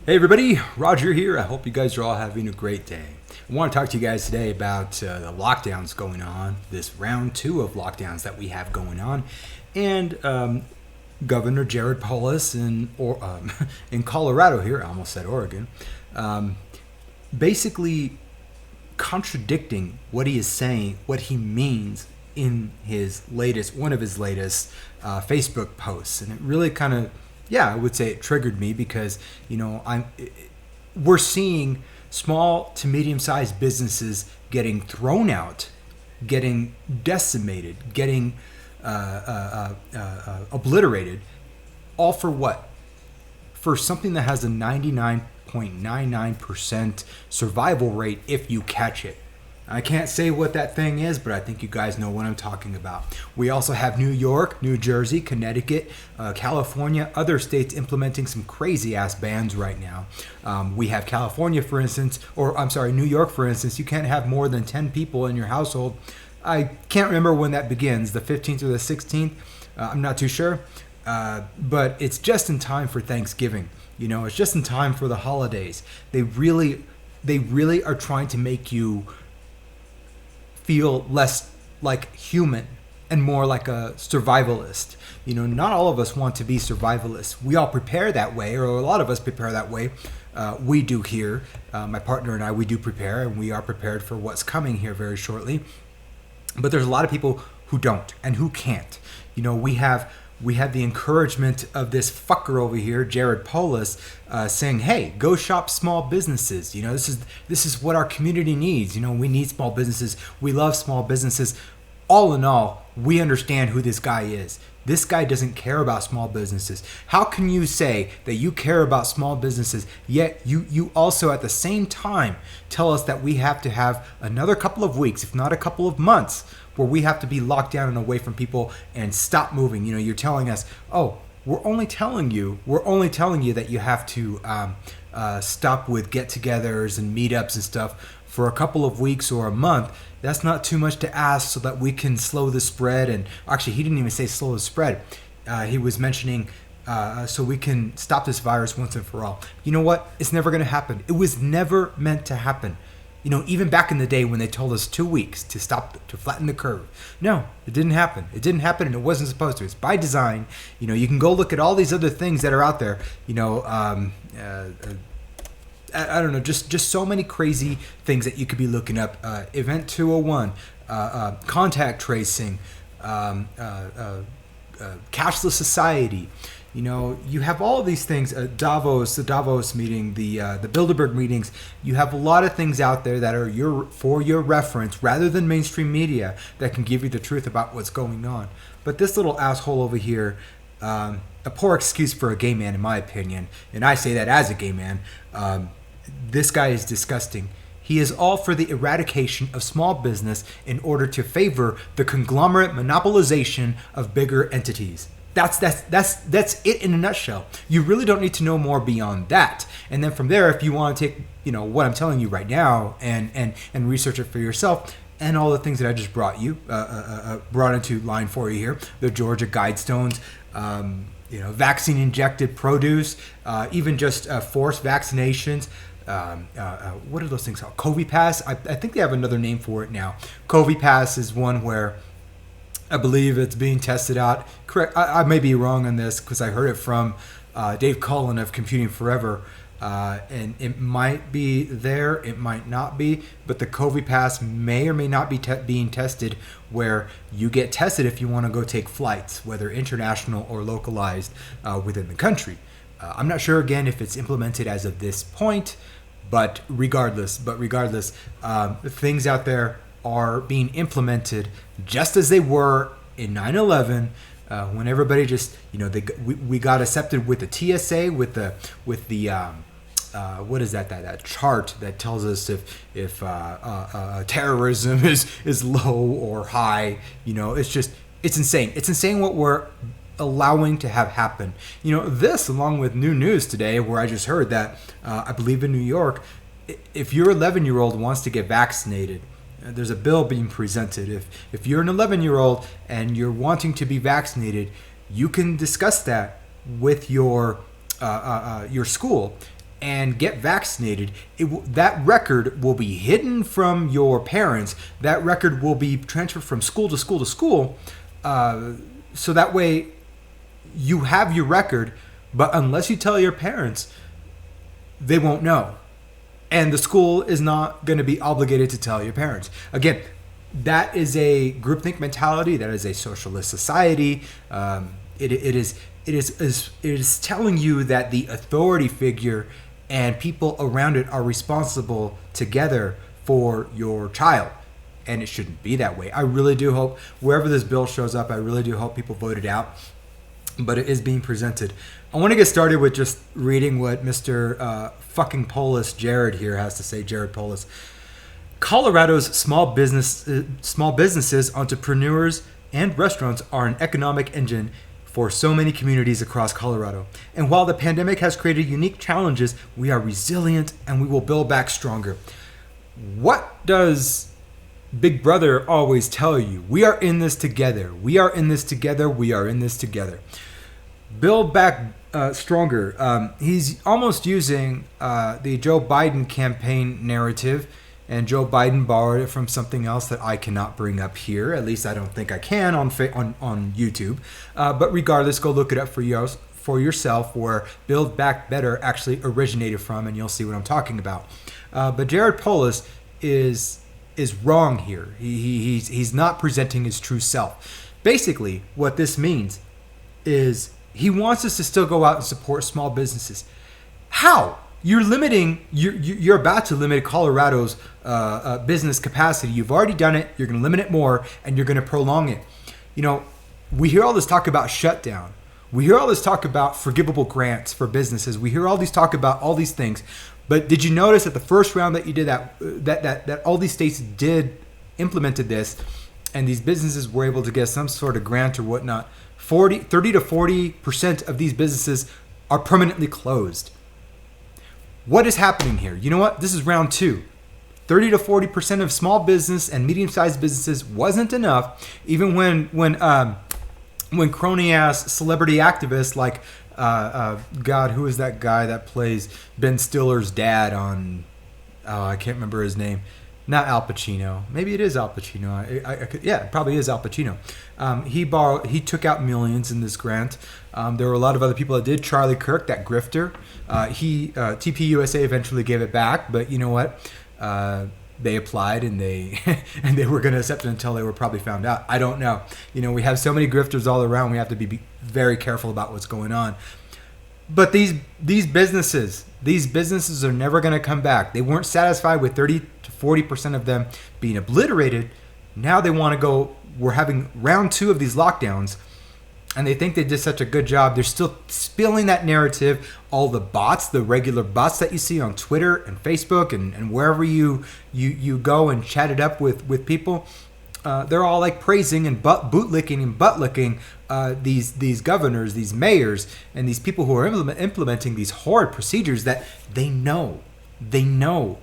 Hey everybody, Roger here. I hope you guys are all having a great day. I want to talk to you guys today about the lockdowns going on, this round 2 of lockdowns that we have going on, and Governor Jared Polis in Colorado here, I almost said Oregon, basically contradicting what he is saying, what he means in one of his latest Facebook posts. And it really kind of, I would say it triggered me because, we're seeing small to medium-sized businesses getting thrown out, getting decimated, getting obliterated, all for what? For something that has a 99.99% survival rate if you catch it. I can't say what that thing is, but I think you guys know what I'm talking about. We also have New York, New Jersey, Connecticut, California, other states implementing some crazy ass bans right now. We have California, for instance, New York, for instance. You can't have more than 10 people in your household. I can't remember when that begins, the 15th or the 16th. I'm not too sure. But it's just in time for Thanksgiving. It's just in time for the holidays. They really are trying to make you feel less like human and more like a survivalist. Not all of us want to be survivalists. We all prepare that way, or a lot of us prepare that way. We do here. My partner and I, we do prepare, and we are prepared for what's coming here very shortly. But there's a lot of people who don't and who can't. We have the encouragement of this fucker over here, Jared Polis, saying, "Hey, go shop small businesses. This is what our community needs. We need small businesses. We love small businesses." All in all, we understand who this guy is. This guy doesn't care about small businesses. How can you say that you care about small businesses, yet you also at the same time tell us that we have to have another couple of weeks, if not a couple of months, where we have to be locked down and away from people and stop moving? You're telling us, oh, we're only telling you that you have to stop with get-togethers and meetups and stuff for a couple of weeks or a month. That's not too much to ask so that we can slow the spread. And actually, he didn't even say slow the spread. He was mentioning so we can stop this virus once and for all. You know what? It's never going to happen. It was never meant to happen. Even back in the day when they told us 2 weeks to flatten the curve. No, it didn't happen. It didn't happen, and it wasn't supposed to. It's by design. You can go look at all these other things that are out there. I don't know, just so many crazy things that you could be looking up. Event 201, contact tracing, cashless society. You have all of these things. The Davos meeting, the Bilderberg meetings. You have a lot of things out there that are for your reference, rather than mainstream media that can give you the truth about what's going on. But this little asshole over here, a poor excuse for a gay man, in my opinion, and I say that as a gay man. This guy is disgusting. He is all for the eradication of small business in order to favor the conglomerate monopolization of bigger entities. That's it in a nutshell. You really don't need to know more beyond that. And then from there, if you want to take, what I'm telling you right now and research it for yourself, and all the things that I just brought into line for you here, the Georgia Guidestones, vaccine injected produce, even just forced vaccinations. What are those things called? COVID Pass. I think they have another name for it now. COVID Pass is one where I believe it's being tested out. Correct. I may be wrong on this because I heard it from Dave Cullen of Computing Forever. And it might be there, it might not be, but the COVID Pass may or may not be being tested, where you get tested if you want to go take flights, whether international or localized within the country. I'm not sure, again, if it's implemented as of this point, but regardless, things out there are being implemented just as they were in 9/11. When everybody just, we got accepted with the TSA, with the what is that chart that tells us if terrorism is low or high. It's insane. It's insane what we're allowing to have happen. This, along with new news today, where I just heard that I believe in New York, if your 11-year-old wants to get vaccinated, there's a bill being presented. If you're an 11-year-old and you're wanting to be vaccinated, you can discuss that with your school, and get vaccinated, that record will be hidden from your parents. That record will be transferred from school to school to school. So that way you have your record, but unless you tell your parents, they won't know. And the school is not going to be obligated to tell your parents. Again, that is a groupthink mentality. That is a socialist society. It is telling you that the authority figure and people around it are responsible together for your child. And it shouldn't be that way. I really do hope wherever this bill shows up, I really do hope people vote it out. But it is being presented. I want to get started with just reading what Mr. Fucking Polis, Jared here, has to say. Jared Polis. Colorado's small businesses, entrepreneurs, and restaurants are an economic engine for so many communities across Colorado. And while the pandemic has created unique challenges, we are resilient and we will build back stronger. What does Big Brother always tell you? We are in this together. We are in this together. We are in this together. Build back stronger. He's almost using the Joe Biden campaign narrative, and Joe Biden borrowed it from something else that I cannot bring up here. At least I don't think I can on YouTube. But regardless, go look it up for yourself where Build Back Better actually originated from, and you'll see what I'm talking about. But Jared Polis is wrong here. He's not presenting his true self. Basically, what this means is he wants us to still go out and support small businesses. How? You're about to limit Colorado's business capacity. You've already done it. You're going to limit it more, and you're going to prolong it. You know, we hear all this talk about shutdown. We hear all this talk about forgivable grants for businesses. We hear all these talk about all these things. But did you notice that the first round that you did that all these states implemented this, and these businesses were able to get some sort of grant or whatnot? 30 to 40% of these businesses are permanently closed. What is happening here? You know what? This is round 2. 30 to 40% of small business and medium-sized businesses wasn't enough, even when crony-ass celebrity activists like God, who is that guy that plays Ben Stiller's dad on? I can't remember his name. Not Al Pacino. Maybe it is Al Pacino. It probably is Al Pacino. He took out millions in this grant. There were a lot of other people that did. Charlie Kirk, that grifter. TPUSA eventually gave it back, but you know what? They applied and they were going to accept it until they were probably found out. I don't know. You know, we have so many grifters all around. We have to be very careful about what's going on. But these businesses are never going to come back. They weren't satisfied with 30 to 40% of them being obliterated. Now they want to go. We're having round 2 of these lockdowns, and they think they did such a good job. They're still spilling that narrative. All the bots, the regular bots that you see on Twitter and Facebook and wherever you go and chat it up with people, they're all like praising and bootlicking and buttlicking these governors, these mayors, and these people who are implementing these horrid procedures that they know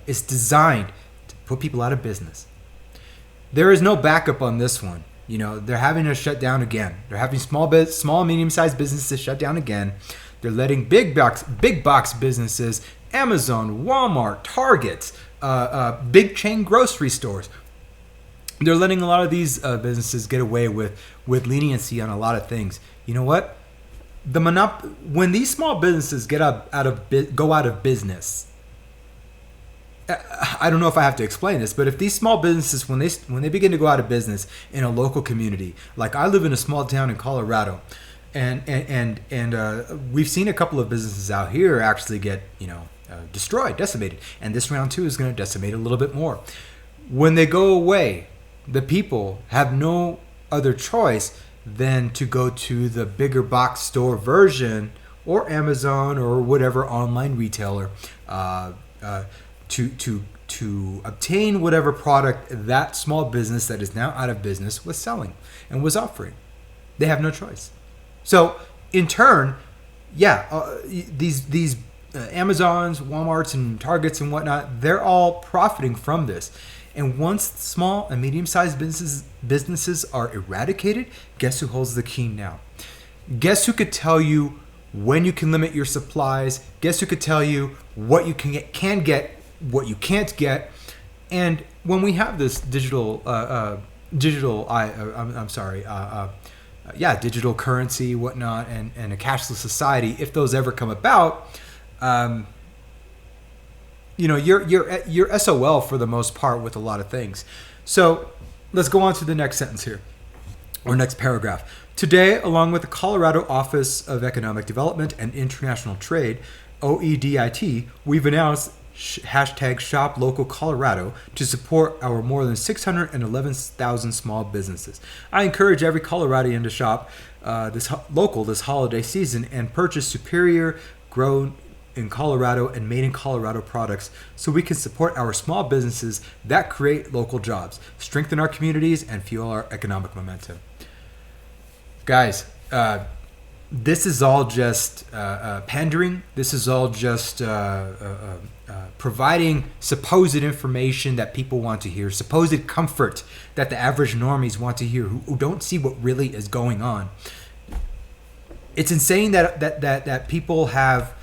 is designed to put people out of business. There is no backup on this one. You know, they're having to shut down again. They're having small, medium-sized businesses shut down again. They're letting big box businesses, Amazon, Walmart, Target, big chain grocery stores. They're letting a lot of these businesses get away with leniency on a lot of things. You know what? When these small businesses go out of business, I don't know if I have to explain this, but if these small businesses, when they begin to go out of business in a local community, like I live in a small town in Colorado, and we've seen a couple of businesses out here actually get destroyed, decimated, and this round 2 is going to decimate a little bit more. When they go away, the people have no other choice than to go to the bigger box store version or Amazon or whatever online retailer to obtain whatever product that small business that is now out of business was selling and was offering. They have no choice. So in turn, these Amazons, Walmarts, and Targets and whatnot, they're all profiting from this. And once small and medium-sized businesses are eradicated, guess who holds the key now? Guess who could tell you when you can limit your supplies. Guess who could tell you what you can get, what you can't get. And when we have this digital currency, whatnot, and a cashless society, if those ever come about, you're SOL for the most part with a lot of things. So let's go on to the next sentence here, or next paragraph. Today, along with the Colorado Office of Economic Development and International Trade, OEDIT, we've announced hashtag Shop Local Colorado to support our more than 611,000 small businesses. I encourage every Coloradian to shop this holiday season and purchase superior, grown in Colorado and made in Colorado products so we can support our small businesses that create local jobs, strengthen our communities, and fuel our economic momentum. Guys, this is all just pandering. This is all just providing supposed information that people want to hear, supposed comfort that the average normies want to hear, who don't see what really is going on. It's insane that people have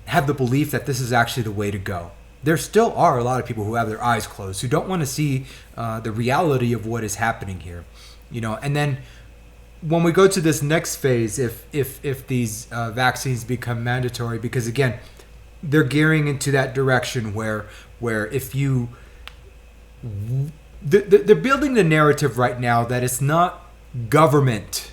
the belief that this is actually the way to go. There still are a lot of people who have their eyes closed, who don't want to see the reality of what is happening here, and then when we go to this next phase, if these vaccines become mandatory, because again, they're gearing into that direction where if you, they're building the narrative right now that it's not government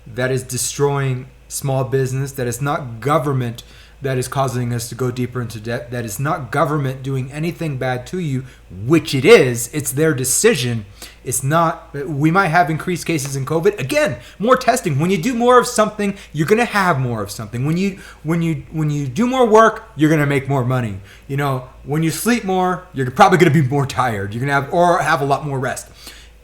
that is destroying small business, that it's not government that is causing us to go deeper into debt, that it's not government doing anything bad to you, which it is. It's their decision. It's not. We might have increased cases in COVID. Again, more testing. When you do more of something, you're going to have more of something. When you do more work, you're going to make more money. When you sleep more, you're probably going to be more tired. You're going to have a lot more rest.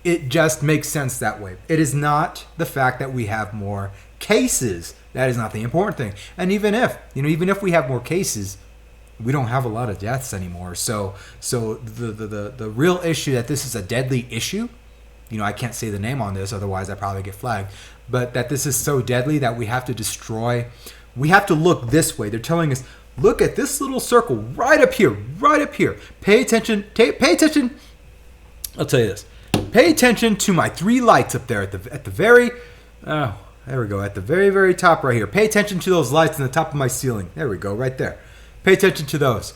It just makes sense that way. It is not the fact that we have more cases. That is not the important thing. And even if we have more cases, we don't have a lot of deaths anymore. So the real issue that this is a deadly issue, I can't say the name on this, otherwise I probably get flagged, but that this is so deadly that we have to destroy. We have to look this way. They're telling us, look at this little circle right up here. Pay attention. Pay attention. I'll tell you this. Pay attention to my 3 lights up there at the very. There we go. At the very, very top right here. Pay attention to those lights on the top of my ceiling. There we go. Right there. Pay attention to those.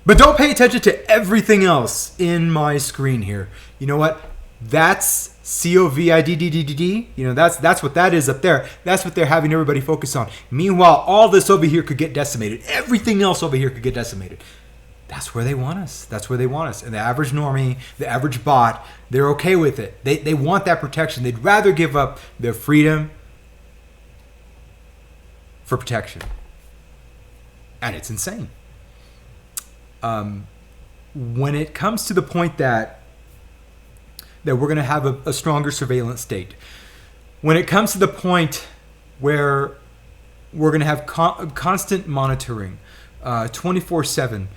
But don't pay attention to everything else in my screen here. You know what? That's COVIDDDD. That's what that is up there. That's what they're having everybody focus on. Meanwhile, all this over here could get decimated. Everything else over here could get decimated. That's where they want us. And the average normie, the average bot, they're okay with it. They want that protection. They'd rather give up their freedom for protection. And it's insane. When it comes to the point that we're going to have a stronger surveillance state, when it comes to the point where we're going to have constant monitoring 24/7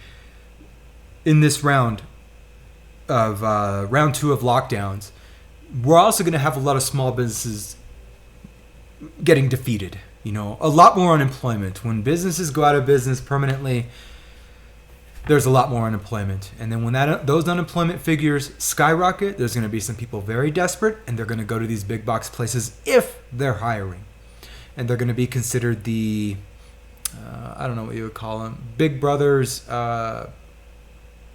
in this round 2 of lockdowns, we're also going to have a lot of small businesses getting defeated. A lot more unemployment. When businesses go out of business permanently, there's a lot more unemployment. And then when those unemployment figures skyrocket, there's going to be some people very desperate, and they're going to go to these big box places if they're hiring. And they're going to be considered the, I don't know what you would call them, Big Brother's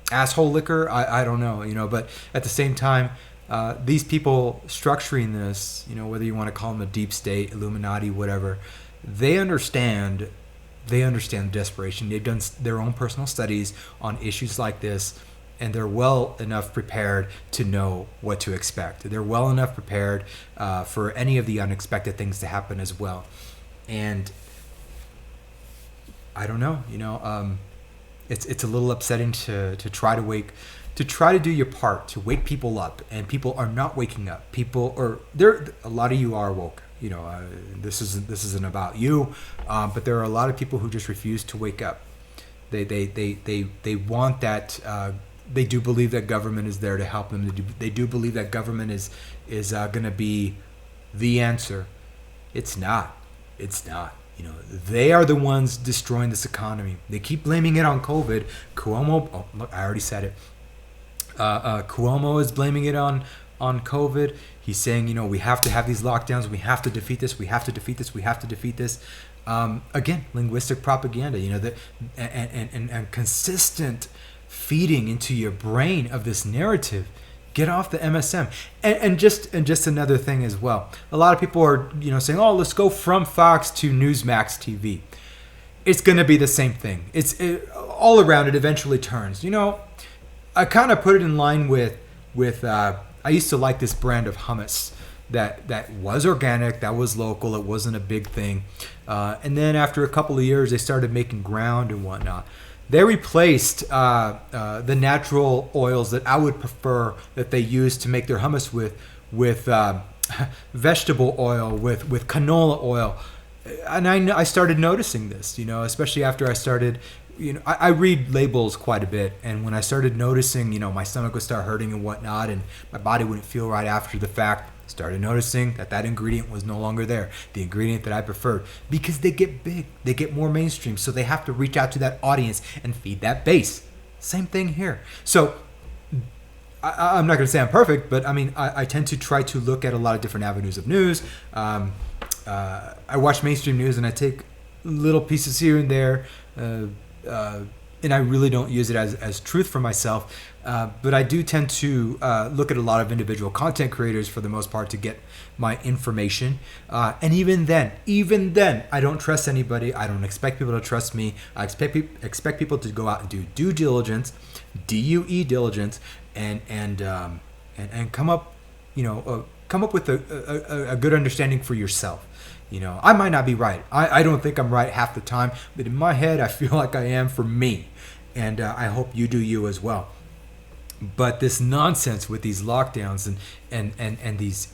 asshole liquor. I don't know, but at the same time, these people structuring this, whether you want to call them a deep state, Illuminati, whatever, they understand desperation. They've done their own personal studies on issues like this, and they're well enough prepared to know what to expect. They're well enough prepared for any of the unexpected things to happen as well. And I don't know, it's a little upsetting to try to do your part to wake people up, and people are not waking up. A lot of you are woke. This isn't about you, but there are a lot of people who just refuse to wake up. They want that. They do believe that government is there to help them. They do believe that government is going to be the answer. It's not. It's not. They are the ones destroying this economy. They keep blaming it on COVID. Cuomo, oh, look, I already said it. Cuomo is blaming it on COVID. He's saying, we have to have these lockdowns. We have to defeat this. We have to defeat this. We have to defeat this. Again, linguistic propaganda. And consistent feeding into your brain of this narrative. Get off the MSM. And just another thing as well. A lot of people are saying, oh, let's go from Fox to Newsmax TV. It's going to be the same thing. All around. It eventually turns. I kind of put it in line with I used to like this brand of hummus that was organic, that was local, it wasn't a big thing. And then after a couple of years, they started making ground and whatnot. They replaced the natural oils that I would prefer that they use to make their hummus with vegetable oil, with canola oil. And I started noticing this, especially after I started, I read labels quite a bit. And when I started noticing, my stomach would start hurting and whatnot, and my body wouldn't feel right after the fact, started noticing that ingredient was no longer there, the ingredient that I preferred, because they get big, they get more mainstream, so they have to reach out to that audience and feed that base. Same thing here. So I'm not going to say I'm perfect, but I tend to try to look at a lot of different avenues of news. I watch mainstream news and I take little pieces here and there, and I really don't use it as truth for myself. But I do tend to look at a lot of individual content creators for the most part to get my information. And even then, I don't trust anybody. I don't expect people to trust me. I expect people to go out and do due diligence, DUE diligence, and come up with a good understanding for yourself. I might not be right. I don't think I'm right half the time, but in my head, I feel like I am for me. And I hope you do you as well. But this nonsense with these lockdowns and these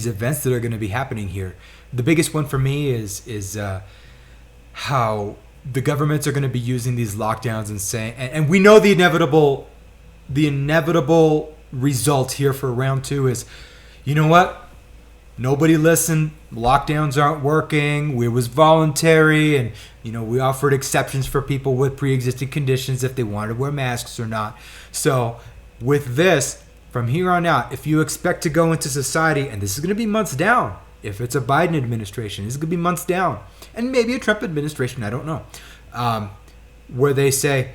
events that are going to be happening here, the biggest one for me is how the governments are going to be using these lockdowns and saying, and we know the inevitable result here for round 2 is, you know what? Nobody listened. Lockdowns aren't working. It was voluntary, and we offered exceptions for people with pre-existing conditions if they wanted to wear masks or not. So with this, from here on out, if you expect to go into society, and this is going to be months down, if it's a Biden administration, this is going to be months down, and maybe a Trump administration, I don't know, where they say,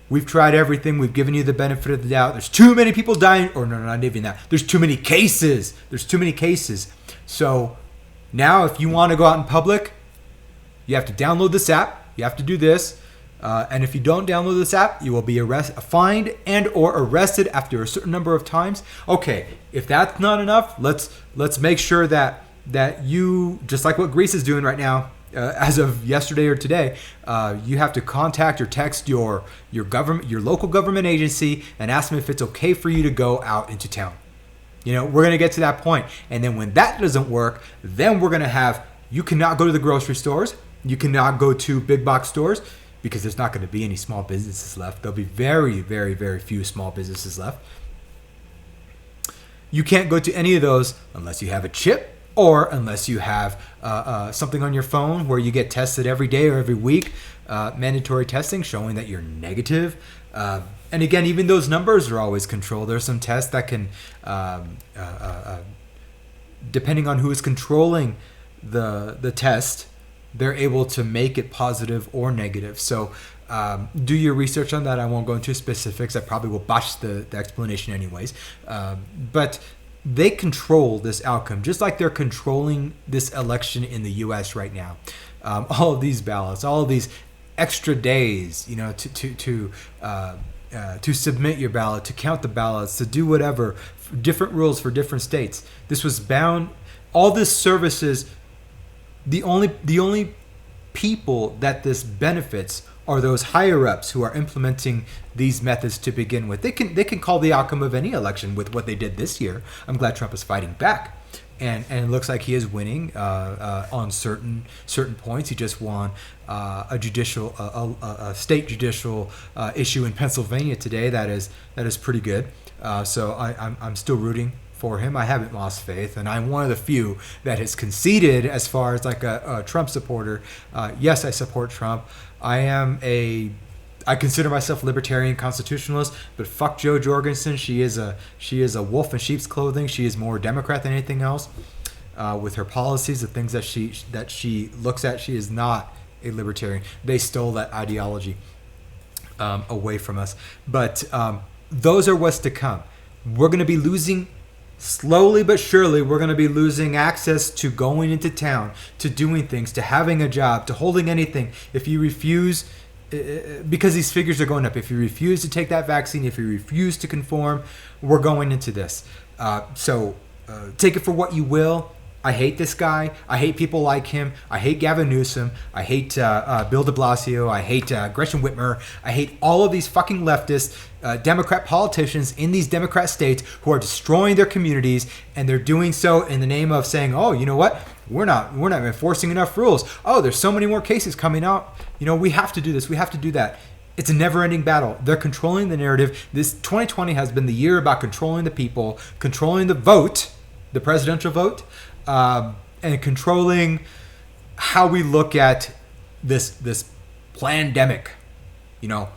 we've tried everything. We've given you the benefit of the doubt. There's too many people dying. Or no, not even that. There's too many cases. So now if you want to go out in public, you have to download this app. You have to do this. And if you don't download this app, you will be fined and or arrested after a certain number of times. Okay, if that's not enough, let's make sure that you, just like what Greece is doing right now, as of yesterday or today, you have to contact or text your local government agency and ask them if it's okay for you to go out into town. We're going to get to that point. And then when that doesn't work, then we're going to have, you cannot go to the grocery stores. You cannot go to big box stores because there's not going to be any small businesses left. There'll be very, very, very few small businesses left. You can't go to any of those unless you have a chip, or unless you have something on your phone where you get tested every day or every week, mandatory testing showing that you're negative. And again, even those numbers are always controlled. There's some tests that can, depending on who is controlling the test, they're able to make it positive or negative. So do your research on that. I won't go into specifics. I probably will botch the explanation anyways. But they control this outcome, just like they're controlling this election in the U.S. right now. All of these ballots, all of these extra days, to submit your ballot, to count the ballots, to do whatever, different rules for different states. This was bound. All this services. The only people that this benefits are those higher ups who are implementing these methods to begin with. They can call the outcome of any election with what they did this year. I'm glad Trump is fighting back, and it looks like he is winning on certain points. He just won a state judicial issue in Pennsylvania today. That is pretty good. So I'm still rooting for him. I haven't lost faith, and I'm one of the few that has conceded as far as like a Trump supporter. Yes, I support Trump. I consider myself libertarian constitutionalist, but fuck Jo Jorgensen. She is a wolf in sheep's clothing. She is more Democrat than anything else. With her policies, the things that she looks at, she is not a libertarian. They stole that ideology away from us. But those are what's to come. We're going to be losing, slowly but surely, we're going to be losing access to going into town, to doing things, to having a job, to holding anything. If you refuse, because these figures are going up, if you refuse to take that vaccine, if you refuse to conform, we're going into this. So take it for what you will. I hate this guy. I hate people like him. I hate Gavin Newsom. I hate Bill de Blasio. I hate Gretchen Whitmer. I hate all of these fucking leftist Democrat politicians in these Democrat states who are destroying their communities, and they're doing so in the name of saying, "Oh, you know what? We're not enforcing enough rules. Oh, there's so many more cases coming out. You know, we have to do this. We have to do that." It's a never-ending battle. They're controlling the narrative. This 2020 has been the year about controlling the people, controlling the vote, the presidential vote. And controlling how we look at this pandemic. You know,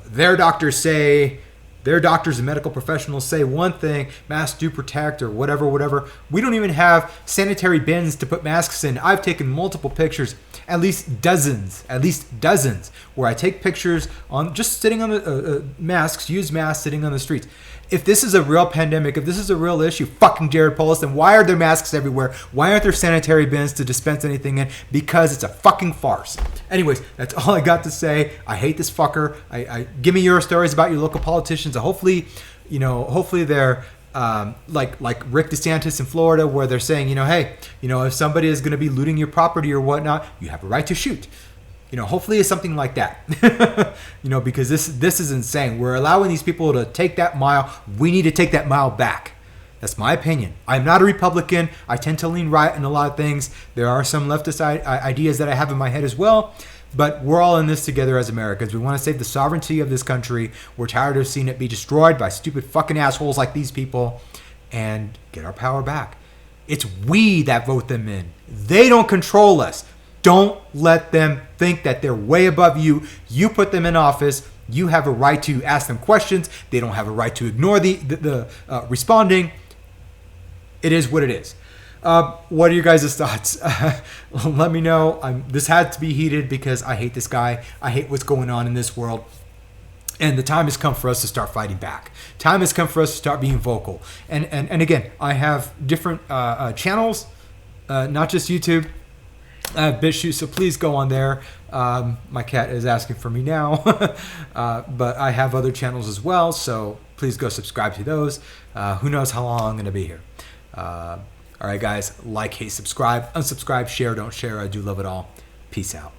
their doctors and medical professionals say one thing, masks do protect or whatever. We don't even have sanitary bins to put masks in. I've taken multiple pictures, at least dozens, where I take pictures on just sitting on the used masks sitting on the streets. If this is a real pandemic, if this is a real issue, fucking Jared Polis, then why are there masks everywhere? Why aren't there sanitary bins to dispense anything in? Because it's a fucking farce. Anyways, that's all I got to say. I hate this fucker. I give me your stories about your local politicians. Hopefully they're like Rick DeSantis in Florida, where they're saying, hey, if somebody is going to be looting your property or whatnot, you have a right to shoot. Hopefully it's something like that, because this is insane. We're allowing these people to take that mile. We need to take that mile back. That's my opinion. I'm not a Republican. I tend to lean right in a lot of things. There are some leftist ideas that I have in my head as well, but we're all in this together as Americans. We want to save the sovereignty of this country. We're tired of seeing it be destroyed by stupid fucking assholes like these people, and get our power back. It's we that vote them in. They don't control us. Don't let them think that they're way above you. You put them in office. You have a right to ask them questions. They don't have a right to ignore the responding. It is what it is. What are your guys' thoughts? Let me know. This had to be heated because I hate this guy. I hate what's going on in this world. And the time has come for us to start fighting back. Time has come for us to start being vocal. And again, I have different channels, not just YouTube. BitChute, so please go on there. My cat is asking for me now, but I have other channels as well, so please go subscribe to those. Who knows how long I'm going to be here. All right, guys, like, hate, subscribe, unsubscribe, share, don't share. I do love it all. Peace out.